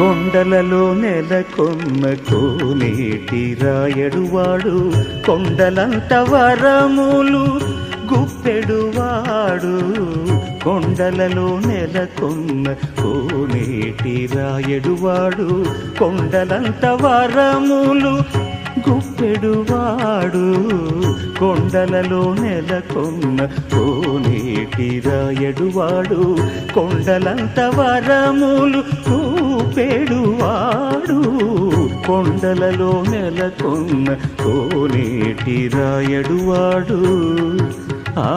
కొండలలో నెలకొన్న కోనేటి రాయడువాడు, కొండలంత వరములు గుప్పెడువాడు. కొండలలో నెలకొన్న కోనేటి రాయడువాడు, కొండలంత వరములు గుప్పెడువాడు. కొండలలో నెలకొన్న కోనేటి రాయడువాడు, కొండలంత వరములు గుప్పెడువాడు. కొండలలో నెలకొన్న కోనేటి రాయడువాడు. ఆ